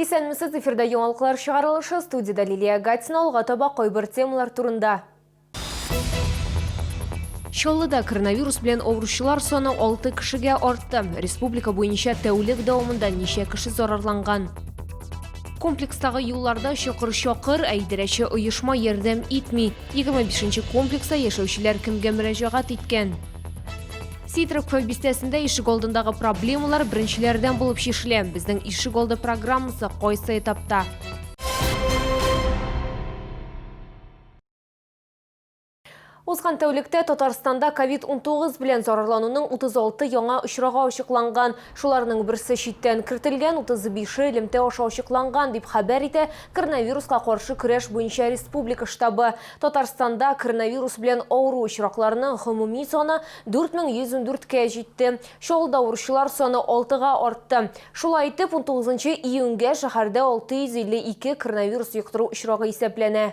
Исәнмесез, эфирда яңалыклар чыгарылышы, студияда Лилия Гатина, алга таба койбыр темалар турында. Чаллыда коронавирус белән авыручылар саны 6 кешегә артты. Республика буенча тәүлек дәвамында ничә кеше зарарланган. Комплекстагы юлларда чокыр-чокыр әйдерәче оешма ярдәм итми. 25-нче комплекста яшәүчеләр кемгә мөрәҗәгать иткән? Ситровка бистәсендә ишек алдындагы проблемалар беренчеләрдән булып чишелә. Безнең ишек алды программасы кайсы этапта? Узган тәүлектә Татарстанда COVID-19 белән зарарлануның 36 яңа очрагы ачыкланган. Шуларның берсе читтән кертелгән, 35-е элемтә аша ачыкланган дип хәбәр итә коронавируска каршы көрәш буенча республика штабы. Татарстанда коронавирус белән авыру очракларының гомуми саны 4114-кә җитте. Шулда авыручылар саны 6-га артты. Шулай итеп 19 июньгә шәһәрдә 652 коронавирус йоктыру очрагы исәпләнә.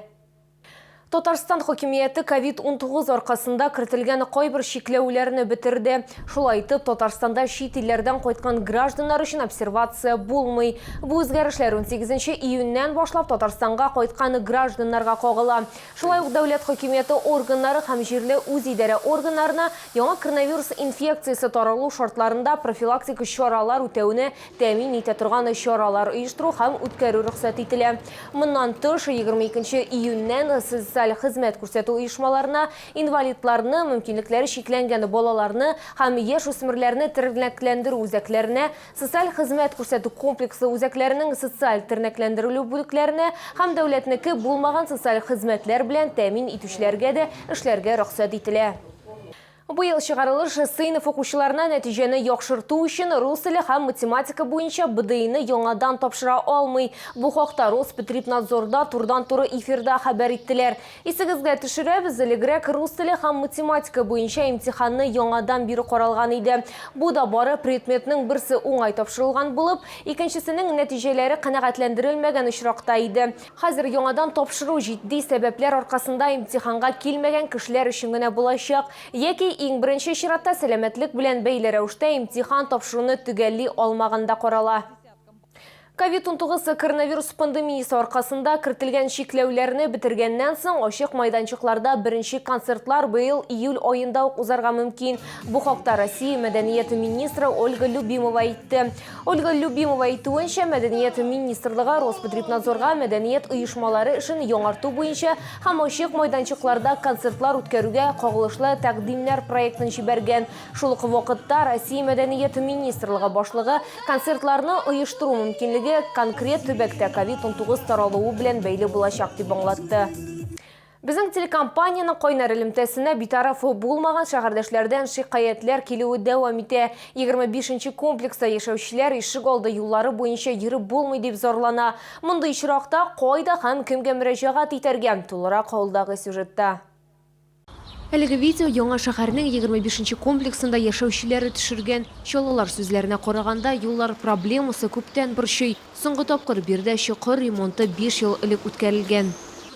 Татарстан хакимияте COVID-19 аркасында кертелгән кайбер чикләүләрне бетерде. Шулай итеп, Татарстанда чит илләрдән кайткан гражданнар өчен обсервация булмый. Бу үзгәрешләр 18 июньнән башлап Татарстанга кайткан гражданнарга кагыла. Шулай ук дәүләт хакимияте органнары һәм җирле үзидарә органнарына яңа коронавирус инфекциясе таралу шартларында профилактик чаралар үтәүне тәэмин итә торган чаралар оештыру һәм үткәрү рөхсәт ителә. Моннан тыш 22 июньнән социаль хезмәт күрсәтү оешмаларына инвалидларны, мөмкинлекләре чикләнгән балаларны һәм яшь үсмерләрне тернәкләндерү үзәкләренә, социаль хезмәт күрсәтү комплексы үзәкләренең социаль тернәкләндерү бүлекләренә һәм дәүләтнеке булмаган социаль хезмәтләр белән тәэмин итүчеләргә дә эшләргә рөхсәт ителә. Быел чыгарылыш сыйныф укучыларына нәтиҗәне яхшырту өчен рус теле һәм математика буенча БДИны яңадан тапшыра алмый. Бу хакта Роспотребнадзорда турдан-туры эфирда хәбәр иттеләр. Исегезгә төшерәбез, элегрәк рус теле һәм математика буенча имтиханны яңадан бирү каралган иде. Бу да бары предметның берсе уңай тапшырылган булып, икенчесенең нәтиҗәләре канәгатьләндерелмәгән очракта иде. Хәзер яңадан тапшыру җитди сәбәпләр аркасында имтиханга килмәгән кешеләр өчен генә булачак, яки иң беренче чиратта сәламәтлек белән бәйле рәвештә имтихан тапшыруны төгәлли алмаганда карала. COVID-19 коронавирус пандемиясы аркасында кертелгән чикләүләрне бетергәннән соң ачык майданчыкларда беренче концертлар быел июль аенда ук узарга мөмкин. Бу хакта Россия мәдәният министры Ольга Любимова әйтте. Ольга Любимова әйтүенчә, мәдәният министрлыгы Роспотребнадзорга мәдәният оешмалары эшен яңарту буенча һәм ачык майданчыкларда концертлар үткәрүгә кагылышлы тәкъдимнәр проектын җибәргән. Шул ук вакытта Россия мәдәният министрлыгы башлыгы концертларны оештыру мөмкинлеге конкрет төбәктә COVID-19 таралуы белән бәйле булачак дип аңлатты. Безнең телекомпанияның кайнар элемтәсенә битараф булмаган шәһәрдәшләрдән шикаятьләр килүе дәвам итә. 25-нче комплекста яшәүчеләр ишек алды юллары буенча йөреп булмый дип зарлана. Мондый очракта кайда һәм кемгә мөрәҗәгать итәргә? Тулырак алдагы сюжетта. Әлеге видео яңа шәһәрнең 25-нче комплексында яшәүчеләре төшергән. Чаллылар сүзләренә караганда, юллар проблемасы күптән борчый. Соңгы тапкыр бирдә чокыр ремонты 5 ел элек үткәрелгән.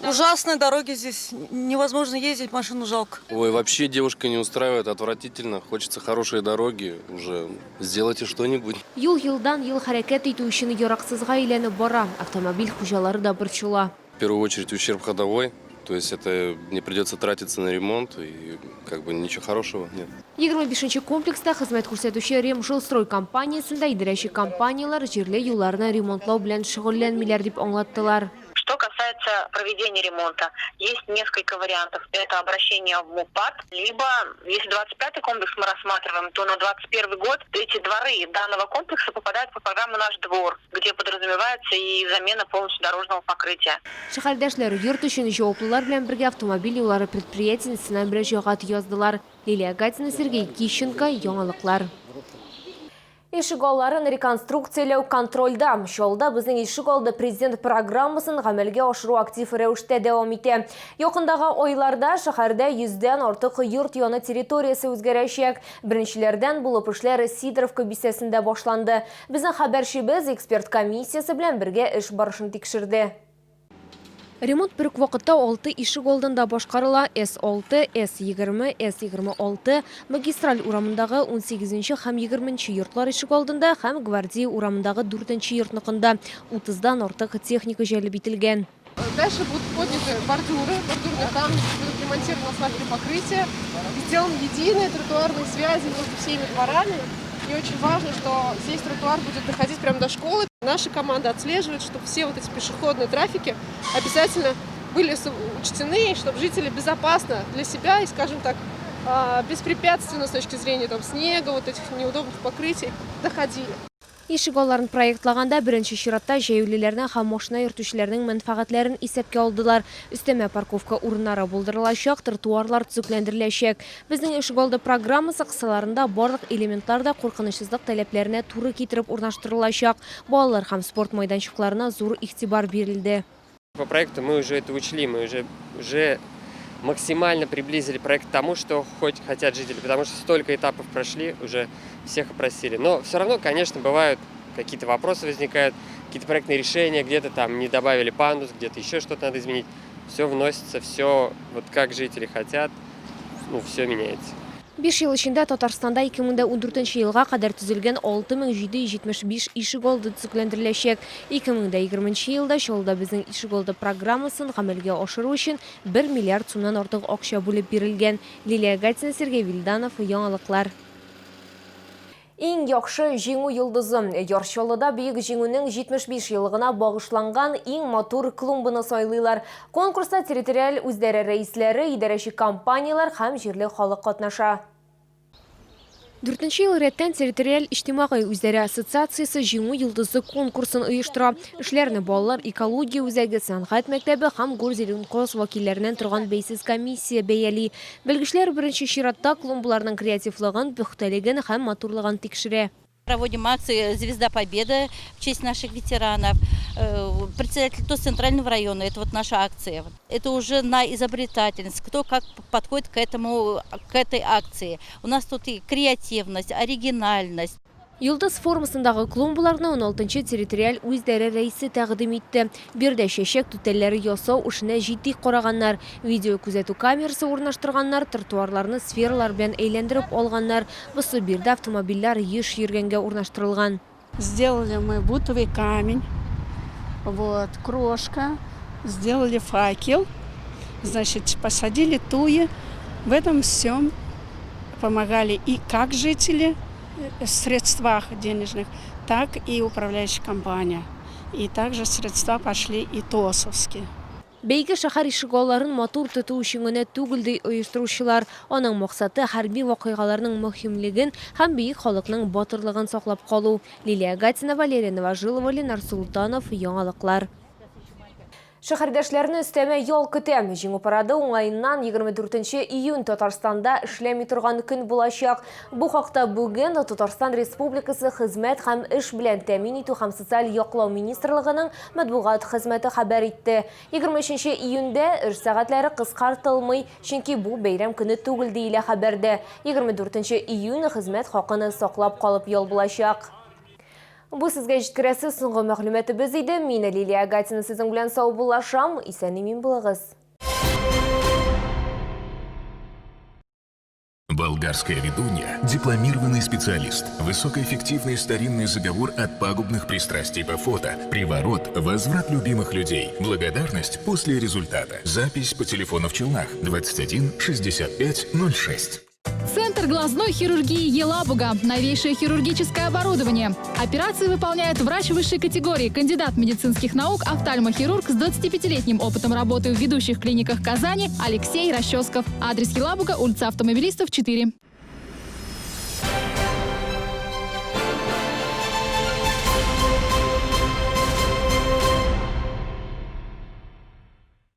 Ужасные дороги здесь, невозможно ездить, машину жалко. Ой, вообще девушка не устраивает, отвратительно. Хочется хорошие дороги, уже сделайте что-нибудь. Юл елдан ел хәрәкәт итү өчен яраксызга әйләнеп бара. Автомобиль хуҗалары да борчыла. В первую очередь ущерб ходовой. То есть это не придется тратиться на ремонт и как бы ничего хорошего нет. 25-нче комплекста хезмәт күрсәтүче Ремжилстрой компаниясендә идарәче компаниялар җирле юлларны ремонтлау белән шөгыльләнмиләр дип аңлаттылар. Что касается проведения ремонта, есть несколько вариантов. Это обращение в МУПАД, либо, если 25-й комплекс мы рассматриваем, то на 21 год эти дворы данного комплекса попадают по программу «Наш двор», где подразумевается и замена полностью дорожного покрытия. Шәһәрдәшләр йорт өчен җаваплылар белән бергә автомобиль юллары предприятиесенә мөрәҗәгать яздылар. Лилия Гатина, Сергей Кищенко, яңалыклар. Ишек алларын реконструкцияләү контрольда. Чаллыда безнең ишек алды президент программасын гамәлгә ашыру актив рәвештә дәвам итә. Якындагы айларда шәһәрдә 100дән артык йорт яны территориясе үзгәрәчәк. Беренчеләрдән булып эшләр Сидоровка бистәсендә башланды. Безнең хәбәрчебез эксперт комиссиясе белән бергә эш барышын тикшерде. Ремонт бір вақытта 6 ишік олдында башқарыла. С6, С20, С26 магистраль урамындағы 18-ші һәм 20-ші йортлар ишік олдында һәм гвардия урамындағы 4-ші йортнықында 30-дан артық техника жәліп етілген. Дальше будут подняты бордюрные камни, будут ремонтированы асфальтные покрытия, сделаны единые тротуарные связи между всеми дворами. И очень важно, что здесь тротуар будет доходить прямо до школы. Наша команда отслеживает, чтобы все вот эти пешеходные трафики обязательно были учтены, чтобы жители безопасно для себя и, скажем так, беспрепятственно с точки зрения снега, вот этих неудобных покрытий доходили. Ишік оларын проектлағанда бірінші ширатта жәйулелеріне һәм машина йөртүчеләрнең мәнфәгатьләрен исәпкә алдылар. Өстәмә парковка урыннары булдырылачак, тротуарлар төзекләндереләчәк. Безнең ишек алды программасы кысаларында барлык элементларда куркынычсызлык таләпләренә туры китереп урнаштырылачак. Балалар һәм спорт майданчыкларына зур игътибар бирелде. По проекту мы уже это учли, мы уже максимально приблизили проект к тому, что хотят жители, потому что столько этапов прошли, уже всех опросили. Но все равно, конечно, бывают какие-то вопросы возникают, какие-то проектные решения, где-то там не добавили пандус, где-то еще что-то надо изменить. Все вносится, все вот как жители хотят, все меняется. 5 ел içinde Татарстанда 2014 елга кадәр төзелгән 6775 ишек алды төзекләндереләчәк. 2020 елда Чаллыда безнең ишек алды программасын гамәлгә ашыру өчен 1 миллиард сумнан артык акча бүлеп бирелгән. Лилия Гатина, Сергей Вильданов, яңалыклар. Иң яхшы җиңү йолдызы. Ярчалыда бөек җиңүнең 75 еллыгына багышланган иң матур клумбаны сайлыйлар. Конкурста территориаль үзәре рәисләре, идарәче компаниялар һәм җирле халык катнаша. 4-нче ел рәттән территориаль иҗтимагый үзәре ассоциациясе җиңү йолдызы конкурсын оештыра. Эшләрне балалар экология үзәге, сәнгать мәктәбе һәм Гурзелинкос вәкилләреннән торган бәйсез комиссия бәяли. Белгечләр беренче чиратта клумбаларның креативлыгын, пөхтәлеген һәм матурлыгын тикшерә. Проводим акции «Звезда Победы» в честь наших ветеранов. Председатель ТОС Центрального района – это вот наша акция. Это уже на изобретательность, кто как подходит к этой акции. У нас тут и креативность, оригинальность. Йылдыз формасындагы клумбаларны 16-нчы территориаль үзәре рәисе тәкъдим итте. Бирдә чәчәк түтәлләре ясау эшенә җитди караганнар, видео күзәтү камерасы урнаштырганнар, тротуарларны сфералар белән әйләндереп алганнар. Бусы бирдә автомобильләр еш йөргәнгә урнаштырылган. Сделали мы бутовый камень, крошка, сделали факел, значит, посадили туи. В этом всем помогали и как жители, в средствах денежных, так и управляющая компания. И также средства пошли и ТОСовские. Бәйге шәһәр ишек алларын матур тоту өчен генә түгел ди оештыручылар. Аның максаты хәрби вакыйгаларның мөһимлеген һәм бөек халыкның батырлыгын саклап калу. Лилия Гатина, Валерия Новожилова, Ленар Султанов, яңалыклар. Шәһәрдәшләрне өстәмә ял көтә. Җиңү парады уңайыннан 24 июнь Татарстанда эшләми торган көн булачак. Бу хакта бүген Татарстан Республикасы хезмәт һәм эш белән тәэмин итү һәм социаль яклау министрлыгының матбугат хезмәте хәбәр итте. 23 июньдә эш сәгатьләре кыскартылмый, чөнки бу бәйрәм көне түгел диелә хәбәрдә. 24 июнь хезмәт хакын саклап калып ял булачак. Бу сезгә җиткерәсе соңгы мәгълүматыбыз иде. Мин Лилия Гатина сезнең белән сау булашам. Исән-имин булыгыз. Болгарская ведунья – дипломированный специалист. Высокоэффективный старинный заговор от пагубных пристрастий по фото. Приворот – возврат любимых людей. Благодарность после результата. Запись по телефону в Челнах 21 65 06. Центр глазной хирургии Елабуга. Новейшее хирургическое оборудование. Операции выполняет врач высшей категории, кандидат медицинских наук, офтальмохирург с 25-летним опытом работы в ведущих клиниках Казани Алексей Расческов. Адрес Елабуга, улица Автомобилистов, 4.